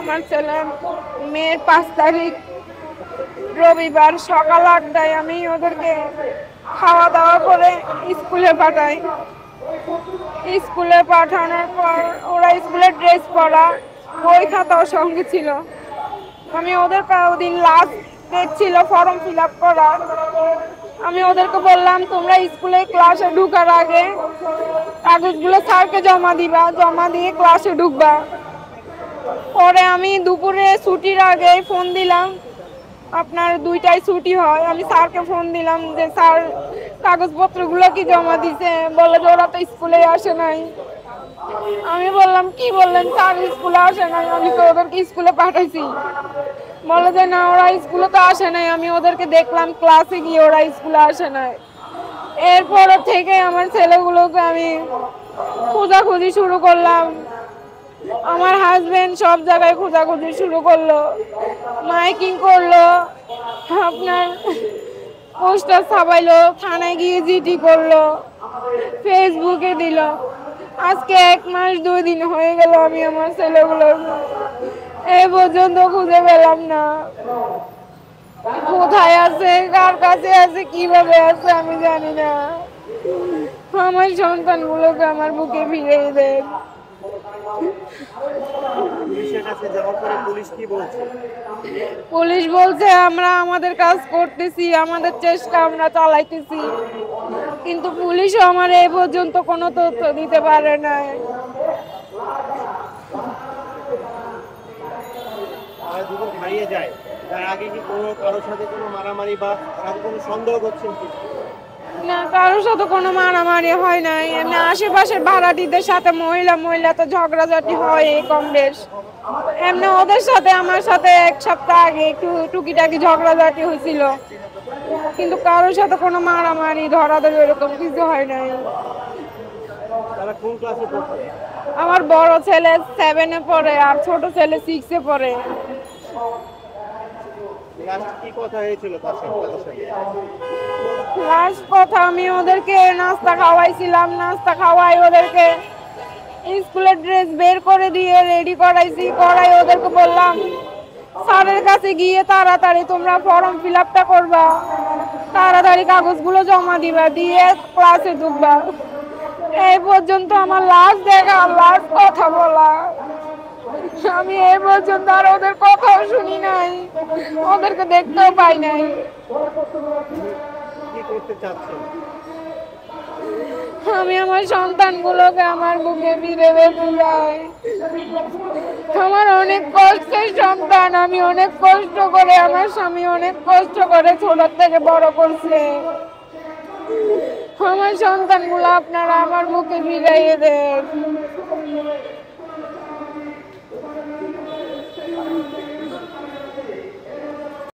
আমার ছেলে মেয়ের 5 তারিখ রবিবার সকাল 8টায় আমি ওদেরকে খাওয়া দাওয়া করে স্কুলে পাঠাই। স্কুলে পাঠানোর পর ওরা স্কুলের ড্রেস পরা, বই খাতাও সঙ্গে ছিল। আমি ওদের ওদিন লাস্ট ডেট ছিল ফর্ম ফিল আপ করার। আমি ওদেরকে বললাম তোমরা স্কুলে ক্লাসে ঢুকার আগে কাগজগুলো স্যারকে জমা দিবা, জমা দিয়ে ক্লাসে ঢুকবা। পরে আমি দুপুরে ছুটির আগে ফোন দিলাম, আপনার 2টায় ছুটি হয়। আমি স্যারকে ফোন দিলাম যে স্যার কাগজপত্রগুলো কি জমা দিছে, বলে যে ওরা তো স্কুলে আসে নাই। আমি বললাম কি বললেন স্যার স্কুলে আসে নাই, আমি তো ওদেরকে স্কুলে পাঠাইছি। বলে যে না ওরা স্কুলে তো আসে নাই, আমি ওদেরকে দেখলাম ক্লাসে গিয়ে ওরা স্কুলে আসে নাই। এরপর থেকে আমার ছেলেগুলোকে আমি খোঁজাখুঁজি শুরু করলাম। আমার হাজবেন্ড সব জায়গায় খোঁজাখুঁজি শুরু করলো, মাইকিং করলো, আপনার পোস্টার ছাপাইলো, থানায় গিয়ে জিডি করলো, ফেসবুকে দিল। আজকে 1 মাস 2 দিন হয়ে গেল আমি আমার ছেলেগুলো এই পর্যন্ত খুঁজে পেলাম না। কোথায় আছে, কার কাছে আছে, কিভাবে আছে আমি জানি না। আমার সন্তানগুলোকে আমার বুকে ফিরিয়ে দেন। পুলিশ বলছে আমরা আমাদের কাজ করতেছি, আমাদের চেষ্টা আমরা চালাইতেছি, কিন্তু পুলিশও আমার এই পর্যন্ত কোনো তথ্য দিতে পারে না। হারিয়ে যায় তার আগে কি কারোর সাথে কোনো মারামারি বা কোনো সন্দেহ করছেন কি? না, কারোর সাথে কোনো মারামারি হয় নাই। এমনি আশেপাশের ভাড়াটিদের সাথে মহিলা তো ঝগড়াঝাটি হয় কম বেশ। এমনি ওদের সাথে আমার সাথে 1 সপ্তাহ আগে একটু টুকিটাকি ঝগড়াঝাটি হয়েছিল, কিন্তু কারোর সাথে কোনো মারামারি ধরাধরি এরকম কিছু হয় নাই। তারা কোন ক্লাসে পড়ে? আমার বড় ছেলে 7-এ পড়ে আর ছোট ছেলে 6-এ পড়ে। কি কথা হয়েছিল তার সাথে? লাস্ট কথা আমি ওদেরকে নাস্তা খাওয়াইছিলাম, নাস্তা খাওয়াই ওদেরকে স্কুলের ড্রেস বের করে দিয়ে রেডি করাই ওদেরকে বললাম স্যারের কাছে গিয়ে তাড়াতাড়ি তোমরা ফর্ম ফিল আপটা করবা, তাড়াতাড়ি কাগজগুলো জমা দিবা, দিয়ে ক্লাসে ঢুকবা। এই পর্যন্ত আমার লাস্ট দেখা, লাস্ট কথা বলা। আমি এই পর্যন্ত আর ওদের কথাও শুনি নাই, ওদেরকে দেখতেও পাই নাই। কি করতে চাচ্ছেন? আমি আমার সন্তানগুলোকে আমার বুকে ফিরে পেতে চাই। আমার অনেক কষ্টের সন্তান, আমি অনেক কষ্ট করে, আমার স্বামী অনেক কষ্ট করে ছোট থেকে বড় করছে। আমার সন্তানগুলো আপনারা আমার বুকে ফিরাইয়ে দেন।